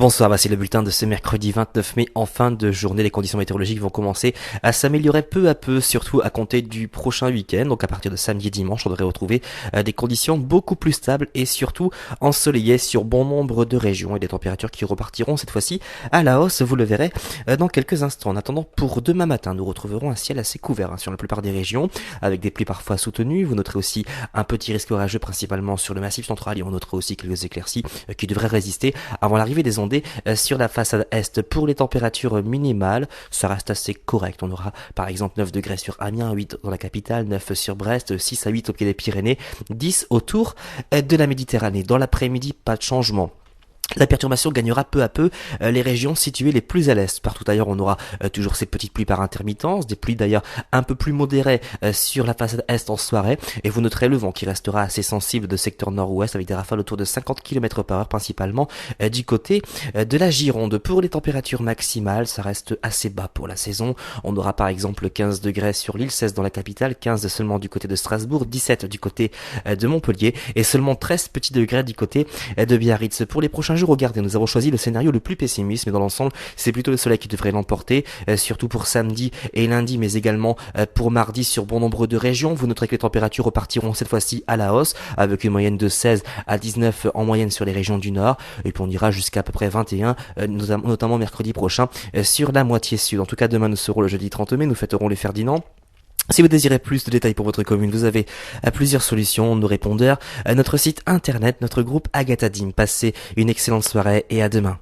Bonsoir, voici le bulletin de ce mercredi 29 mai. En fin de journée, les conditions météorologiques vont commencer à s'améliorer peu à peu, surtout à compter du prochain week-end. Donc à partir de samedi et dimanche, on devrait retrouver des conditions beaucoup plus stables et surtout ensoleillées sur bon nombre de régions et des températures qui repartiront cette fois-ci à la hausse, vous le verrez dans quelques instants. En attendant, pour demain matin, nous retrouverons un ciel assez couvert sur la plupart des régions, avec des pluies parfois soutenues. Vous noterez aussi un petit risque orageux principalement sur le massif central et on notera aussi quelques éclaircies qui devraient résister avant l'arrivée des ondées sur la façade est. Pour les températures minimales, ça reste assez correct. On aura par exemple 9 degrés sur Amiens, 8 dans la capitale, 9 sur Brest, 6 à 8 au pied des Pyrénées, 10 autour de la Méditerranée. Dans l'après-midi, pas de changement. La perturbation gagnera peu à peu les régions situées les plus à l'est. Partout ailleurs, on aura toujours ces petites pluies par intermittence, des pluies d'ailleurs un peu plus modérées sur la façade est en soirée. Et vous noterez le vent qui restera assez sensible de secteur nord-ouest avec des rafales autour de 50 km par heure principalement du côté de la Gironde. Pour les températures maximales, ça reste assez bas pour la saison. On aura par exemple 15 degrés sur l'île, 16 dans la capitale, 15 seulement du côté de Strasbourg, 17 du côté de Montpellier et seulement 13 petits degrés du côté de Biarritz. Pour les prochains jours, regardez, nous avons choisi le scénario le plus pessimiste, mais dans l'ensemble, c'est plutôt le soleil qui devrait l'emporter, surtout pour samedi et lundi, mais également pour mardi sur bon nombre de régions. Vous noterez que les températures repartiront cette fois-ci à la hausse, avec une moyenne de 16 à 19 en moyenne sur les régions du nord, et puis on ira jusqu'à à peu près 21, notamment mercredi prochain, sur la moitié sud. En tout cas, demain, nous serons le jeudi 30 mai, nous fêterons les Ferdinand. Si vous désirez plus de détails pour votre commune, vous avez plusieurs solutions, nos répondeurs, notre site internet, notre groupe Agathadim. Passez une excellente soirée et à demain.